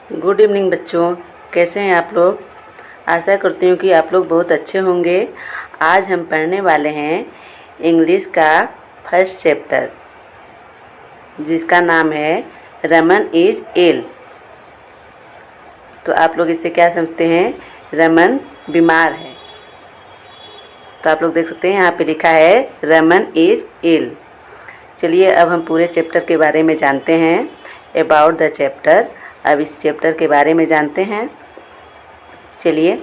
Good evening बच्चों, कैसे हैं आप लोग। आशा करती हूँ कि आप लोग बहुत अच्छे होंगे। आज हम पढ़ने वाले हैं इंग्लिश का फर्स्ट चैप्टर, जिसका नाम है रमन इज इल। तो आप लोग इससे क्या समझते हैं? रमन बीमार है। तो आप लोग देख सकते हैं यहाँ पे लिखा है रमन इज इल। चलिए अब हम पूरे चैप्टर के बारे में जानते हैं। अबाउट द चैप्टर, अब इस चैप्टर के बारे में जानते हैं। चलिए,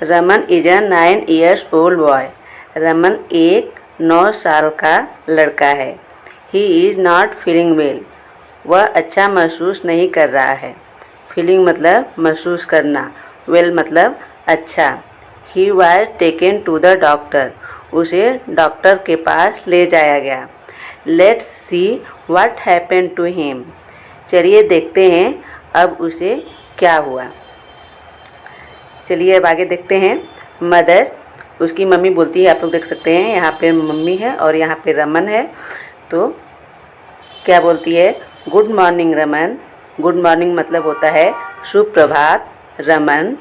Raman is a 9 years old boy. Raman एक 9 साल का लड़का है। He is not feeling well, वह अच्छा महसूस नहीं कर रहा है। फीलिंग मतलब महसूस करना, वेल मतलब अच्छा। He was taken to the doctor, उसे डॉक्टर के पास ले जाया गया। Let's see what happened to him, चलिए देखते हैं अब उसे क्या हुआ। चलिए अब आगे देखते हैं। मदर, उसकी मम्मी बोलती है, आप लोग देख सकते हैं यहाँ पे मम्मी है और यहाँ पे रमन है। तो क्या बोलती है? Good morning Raman. Good morning मतलब होता है सुप्रभात रमन।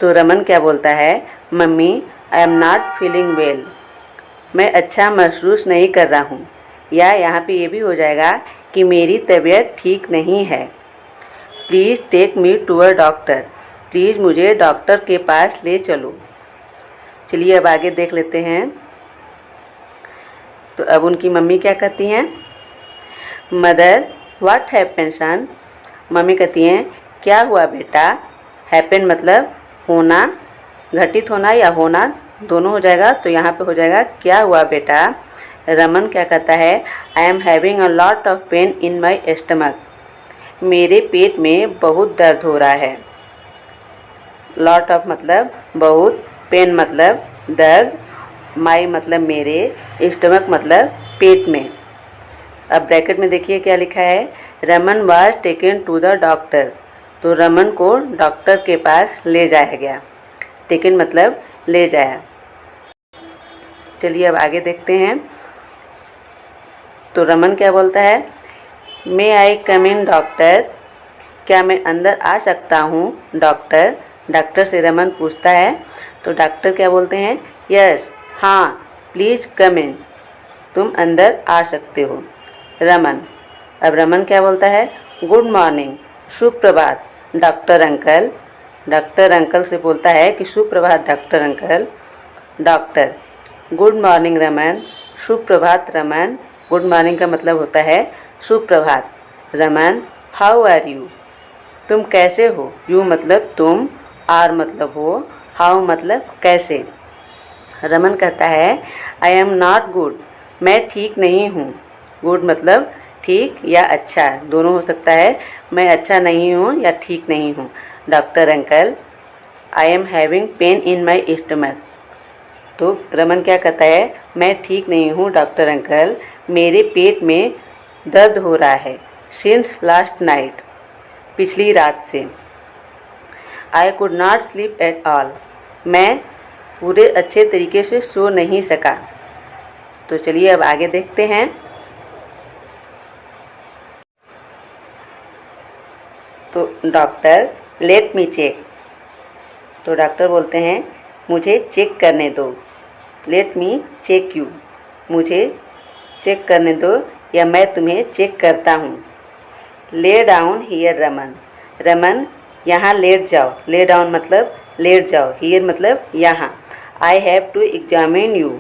तो रमन क्या बोलता है? Mummy, I am not feeling well, मैं अच्छा महसूस नहीं कर रहा हूँ। या यहाँ पे ये भी हो जाएगा कि मेरी तबीयत ठीक नहीं है। Please take me to a doctor, please मुझे डॉक्टर के पास ले चलो। चलिए अब आगे देख लेते हैं। तो अब उनकी मम्मी क्या कहती हैं? Mother, what happen son. Mummy कहती हैं, क्या हुआ बेटा। हैपन मतलब होना, घटित होना या होना दोनों हो जाएगा। तो यहाँ पे हो जाएगा क्या हुआ बेटा। रमन क्या कहता है? I am having a lot of pain in my stomach, मेरे पेट में बहुत दर्द हो रहा है। लॉट ऑफ मतलब बहुत, पेन मतलब दर्द, माई मतलब मेरे, स्टमक मतलब पेट में। अब ब्रैकेट में देखिए क्या लिखा है, Raman was taken to the doctor. तो रमन को डॉक्टर के पास ले जाया गया। टेकन मतलब ले जाया। चलिए अब आगे देखते हैं। तो रमन क्या बोलता है? मे आई कम इन डॉक्टर, क्या मैं अंदर आ सकता हूँ डॉक्टर। डॉक्टर से रमन पूछता है। तो डॉक्टर क्या बोलते हैं? यस, हाँ, प्लीज़ कम इन, तुम अंदर आ सकते हो। रमन, अब रमन क्या बोलता है? गुड मॉर्निंग, सुप्रभात डॉक्टर अंकल। डॉक्टर अंकल से बोलता है कि सुप्रभात doctor uncle. Doctor, good morning Raman, सुप्रभात रमन। गुड मॉर्निंग का मतलब होता है सुप्रभात। रमन, हाउ आर यू, तुम कैसे हो। यू मतलब तुम, आर मतलब हो, हाउ मतलब कैसे। रमन कहता है, आई एम नॉट गुड, मैं ठीक नहीं हूँ। गुड मतलब ठीक या अच्छा, दोनों हो सकता है। मैं अच्छा नहीं हूँ या ठीक नहीं हूँ। Doctor uncle, I am having pain in my stomach. तो रमन क्या कहता है? मैं ठीक नहीं हूँ डॉक्टर अंकल, मेरे पेट में दर्द हो रहा है। सिंस लास्ट नाइट, पिछली रात से। I could not sleep at all, मैं पूरे अच्छे तरीके से सो नहीं सका। तो चलिए अब आगे देखते हैं। तो डॉक्टर, लेट मी चेक। तो डॉक्टर बोलते हैं, मुझे चेक करने दो। लेट मी चेक यू, मुझे चेक करने दो या मैं तुम्हें चेक करता हूँ। Lay down here Raman. Raman, यहाँ लेट जाओ। ले डाउन मतलब लेट जाओ, हियर मतलब यहाँ। I have to examine you,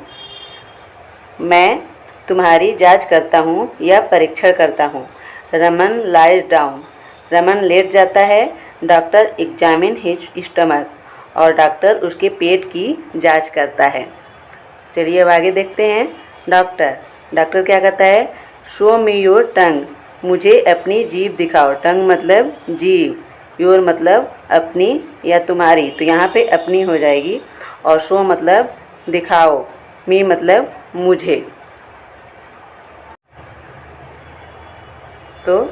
मैं तुम्हारी जांच करता हूँ या परीक्षण करता हूँ। रमन लाइज डाउन, रमन लेट जाता है। डॉक्टर एग्जामिन हिज स्टमक, और डॉक्टर उसके पेट की जांच करता है। चलिए अब आगे देखते हैं। डॉक्टर, डॉक्टर क्या कहता है? शो मी योर टंग, मुझे अपनी जीभ दिखाओ। टंग मतलब जीभ, योर मतलब अपनी या तुम्हारी। तो यहाँ पे अपनी हो जाएगी। और शो मतलब दिखाओ, मी मतलब मुझे। तो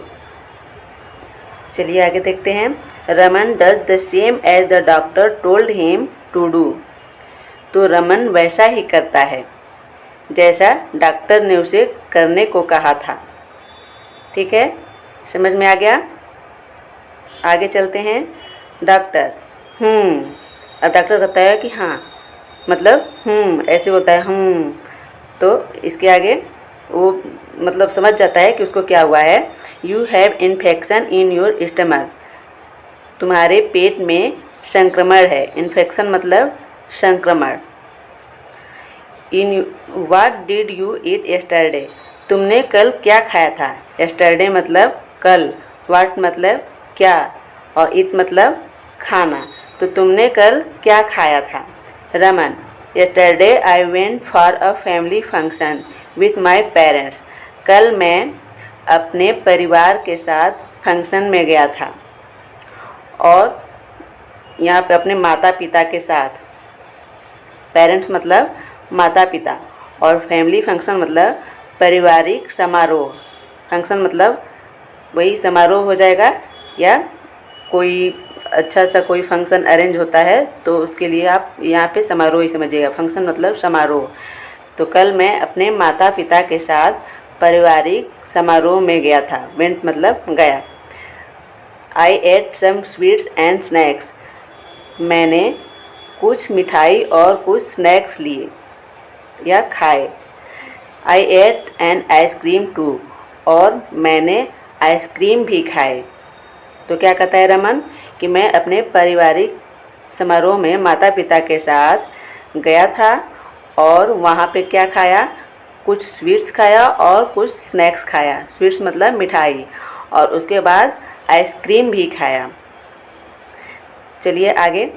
चलिए आगे देखते हैं। Raman does the same as the doctor told him to do. तो रमन वैसा ही करता है जैसा डॉक्टर ने उसे करने को कहा था। ठीक है, समझ में आ गया। आगे चलते हैं। डॉक्टर अब डॉक्टर कहता है कि हाँ, मतलब ऐसे होता है तो इसके आगे वो मतलब समझ जाता है कि उसको क्या हुआ है। You have infection in your stomach, तुम्हारे पेट में संक्रमण है। इन्फेक्शन मतलब संक्रमण। In what did you eat yesterday, तुमने कल क्या खाया था। यस्टरडे मतलब कल, व्हाट मतलब क्या, और ईट मतलब खाना। तो तुमने कल क्या खाया था। Raman, yesterday I went for a family function with my parents, कल मैं अपने परिवार के साथ फंक्शन में गया था। और यहाँ पे अपने माता पिता के साथ, पेरेंट्स मतलब माता पिता, और फैमिली फंक्शन मतलब पारिवारिक समारोह। फंक्शन मतलब वही समारोह हो जाएगा, या कोई अच्छा सा कोई फंक्शन अरेंज होता है तो उसके लिए आप यहाँ पे समारोह ही समझिएगा। फंक्शन मतलब समारोह। तो कल मैं अपने माता पिता के साथ पारिवारिक समारोह में गया था। वेंट मतलब गया। I ate some sweets and snacks, मैंने कुछ मिठाई और कुछ स्नैक्स लिए या खाए। I ate an ice cream too, और मैंने आइसक्रीम भी खाए। तो क्या कहता है रमन कि मैं अपने पारिवारिक समारोह में माता पिता के साथ गया था और वहाँ पे क्या खाया, कुछ स्वीट्स खाया और कुछ स्नैक्स खाया। स्वीट्स मतलब मिठाई, और उसके बाद आइसक्रीम भी खाया। चलिए आगे।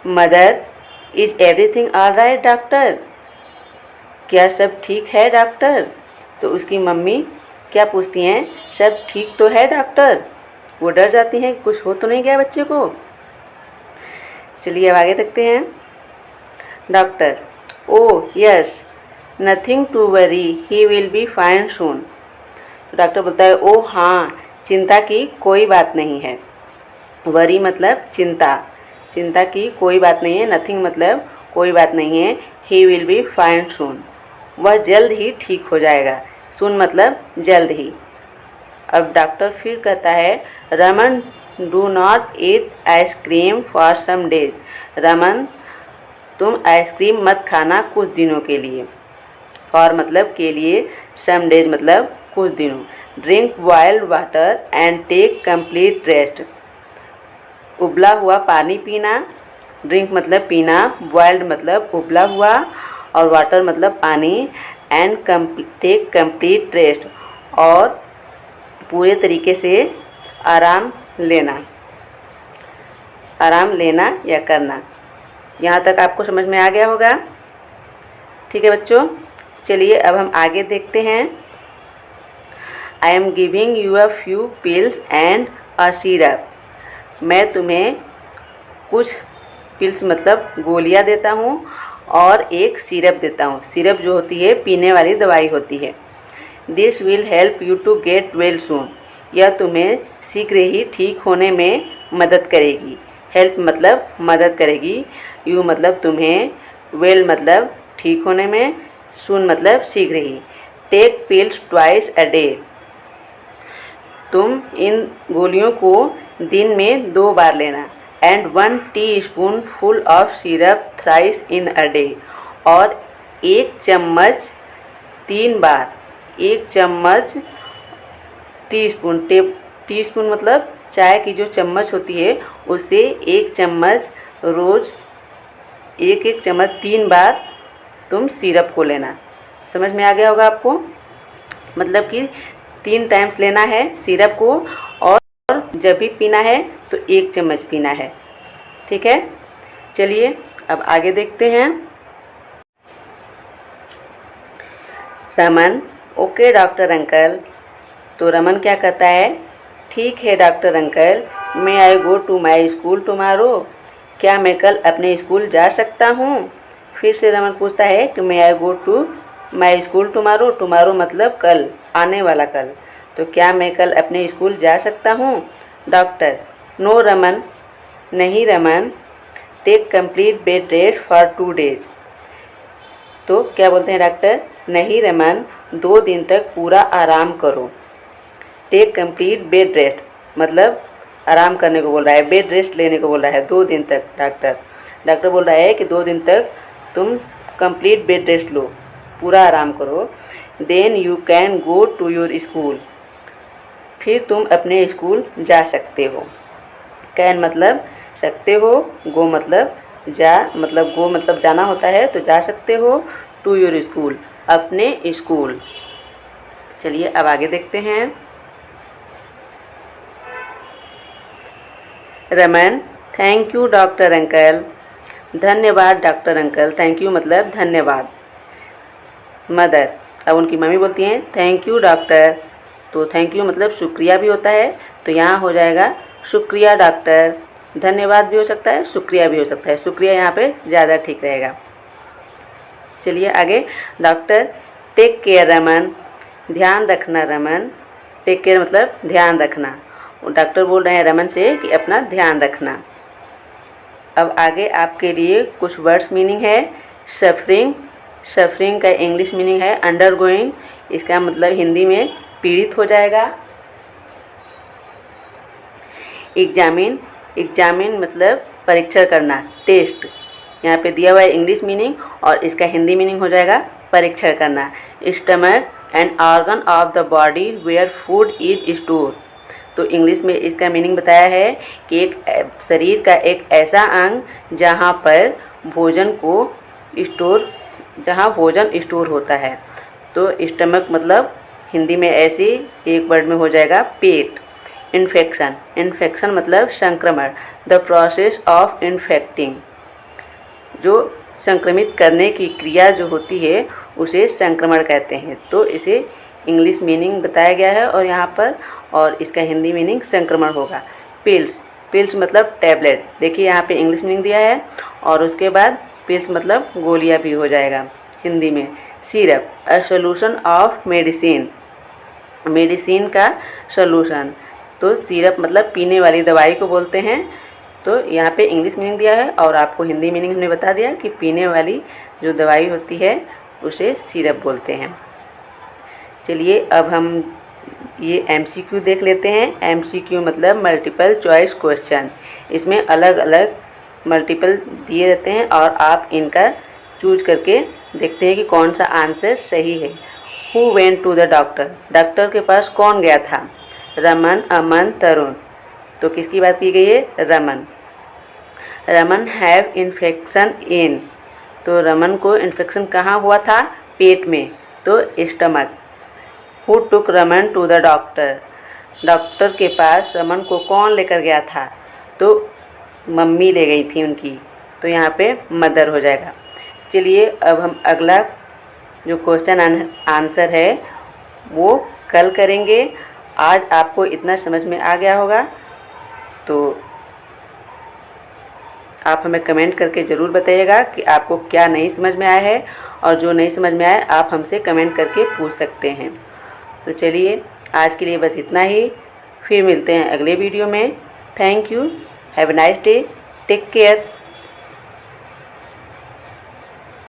Mother, is everything all right doctor, क्या सब ठीक है डॉक्टर। तो उसकी मम्मी क्या पूछती हैं, सब ठीक तो है डॉक्टर। वो डर जाती हैं कुछ हो तो नहीं गया बच्चे को। चलिए अब आगे देखते हैं। Doctor, oh yes, nothing to worry, he will be fine soon. तो डॉक्टर बोलता है ओह हाँ, चिंता की कोई बात नहीं है। वरी मतलब चिंता, चिंता की कोई बात नहीं है। नथिंग मतलब कोई बात नहीं है। ही विल बी फाइन सून, वह जल्द ही ठीक हो जाएगा। सून मतलब जल्द ही। अब डॉक्टर फिर कहता है Raman, do not eat ice cream for some days. Raman, तुम आइसक्रीम मत खाना कुछ दिनों के लिए। फॉर मतलब के लिए, सम डेज मतलब कुछ दिनों। Drink boiled water and take complete rest, उबला हुआ पानी पीना। ड्रिंक मतलब पीना, बॉइल्ड मतलब उबला हुआ, और वाटर मतलब पानी, एंड टेक कंप्लीट रेस्ट, और पूरे तरीके से आराम लेना। आराम लेना या करना। यहाँ तक आपको समझ में आ गया होगा। ठीक है बच्चों, चलिए अब हम आगे देखते हैं। I am giving you a few pills and a syrup, मैं तुम्हें कुछ पिल्स मतलब गोलियां देता हूँ और एक सिरप देता हूँ। सिरप जो होती है पीने वाली दवाई होती है। This will help you to get well soon, यह तुम्हें शीघ्र ही ठीक होने में मदद करेगी। हेल्प मतलब मदद करेगी, यू मतलब तुम्हें, वेल मतलब ठीक होने में, सून मतलब शीघ्र ही। Take pills twice a day, तुम इन गोलियों को दिन में 2 बार लेना। And 1 teaspoon full of syrup thrice in a day, और 1 चम्मच 3 बार। 1 चम्मच टीस्पून, टीस्पून मतलब चाय की जो चम्मच होती है उससे 1 चम्मच रोज़, 1 चम्मच 3 बार तुम सिरप को लेना। समझ में आ गया होगा आपको। मतलब कि 3 टाइम्स लेना है सिरप को, और जब भी पीना है तो 1 चम्मच पीना है। ठीक है, चलिए अब आगे देखते हैं। Raman, okay doctor uncle. तो रमन क्या कहता है, ठीक है doctor uncle. May I go to my school tomorrow, क्या मैं कल अपने स्कूल जा सकता हूँ। फिर से रमन पूछता है कि may I go to my school tomorrow. Tomorrow मतलब कल, आने वाला कल। तो क्या मैं कल अपने स्कूल जा सकता हूँ। डॉक्टर, नो रमन, नहीं Raman. Take complete bed rest for 2 days. तो क्या बोलते हैं डॉक्टर, नहीं रमन, 2 दिन तक पूरा आराम करो। टेक कंप्लीट बेड रेस्ट मतलब आराम करने को बोल रहा है, बेड रेस्ट लेने को बोल रहा है 2 दिन तक। डॉक्टर बोल रहा है कि 2 दिन तक तुम कंप्लीट बेड रेस्ट लो, पूरा आराम करो। Then you can go to your school, फिर तुम अपने स्कूल जा सकते हो। कैन मतलब सकते हो, गो मतलब जा, मतलब गो मतलब जाना होता है, तो जा सकते हो। टू योर स्कूल, अपने स्कूल। चलिए अब आगे देखते हैं। Raman, thank you doctor uncle, धन्यवाद डॉक्टर अंकल। थैंक यू मतलब धन्यवाद। मदर, अब उनकी मम्मी बोलती हैं थैंक यू डॉक्टर, तो थैंक यू मतलब शुक्रिया भी होता है, तो यहाँ हो जाएगा शुक्रिया डॉक्टर। धन्यवाद भी हो सकता है, शुक्रिया भी हो सकता है, शुक्रिया यहाँ पे ज़्यादा ठीक रहेगा। चलिए आगे। डॉक्टर, टेक केयर रमन, ध्यान रखना रमन। टेक केयर मतलब ध्यान रखना। डॉक्टर बोल रहे हैं रमन से कि अपना ध्यान रखना। अब आगे आपके लिए कुछ वर्ड्स मीनिंग है। सफरिंग, सफरिंग का इंग्लिश मीनिंग है अंडरगोइंग, इसका मतलब हिंदी में पीड़ित हो जाएगा। एग्जामिन, एग्जामिन मतलब परीक्षण करना, टेस्ट। यहाँ पे दिया हुआ है इंग्लिश मीनिंग और इसका हिंदी मीनिंग हो जाएगा परीक्षण करना। Stomach, an organ of the body where food is store, तो इंग्लिश में इसका मीनिंग बताया है कि एक शरीर का एक ऐसा अंग जहाँ पर भोजन को स्टोर, जहाँ भोजन स्टोर होता है। तो स्टमक मतलब हिंदी में ऐसे एक वर्ड में हो जाएगा पेट। इन्फेक्शन, इन्फेक्शन मतलब संक्रमण, द प्रोसेस ऑफ इन्फेक्टिंग, जो संक्रमित करने की क्रिया जो होती है उसे संक्रमण कहते हैं। तो इसे इंग्लिश मीनिंग बताया गया है और यहाँ पर, और इसका हिंदी मीनिंग संक्रमण होगा। पिल्स, पिल्स मतलब टैबलेट, देखिए यहाँ पे इंग्लिश मीनिंग दिया है और उसके बाद पिल्स मतलब गोलियाँ भी हो जाएगा हिंदी में। Syrup, a solution of medicine, medicine का सोल्यूशन, तो सिरप मतलब पीने वाली दवाई को बोलते हैं। तो यहाँ पे इंग्लिश मीनिंग दिया है और आपको हिंदी मीनिंग हमने बता दिया कि पीने वाली जो दवाई होती है उसे सिरप बोलते हैं। चलिए अब हम ये MCQ देख लेते हैं। MCQ मतलब मल्टीपल चॉइस क्वेश्चन, इसमें अलग अलग मल्टीपल दिए रहते हैं और आप इनका चूज करके देखते हैं कि कौन सा आंसर सही है। Who went to the doctor, doctor के पास कौन गया था? रमन, अमन, तरुण, तो किसकी बात की गई है? Raman. Raman have infection in, तो रमन को इन्फेक्शन कहाँ हुआ था? पेट में, तो stomach. Who took Raman to the doctor, doctor के पास रमन को कौन लेकर गया था? तो मम्मी ले गई थी उनकी, तो यहाँ पे मदर हो जाएगा। चलिए अब हम अगला जो क्वेश्चन आंसर है वो कल करेंगे। आज आपको इतना समझ में आ गया होगा, तो आप हमें कमेंट करके ज़रूर बताइएगा कि आपको क्या नहीं समझ में आया है, और जो नहीं समझ में आया आप हमसे कमेंट करके पूछ सकते हैं। तो चलिए आज के लिए बस इतना ही, फिर मिलते हैं अगले वीडियो में। Thank you, have a nice day, take care.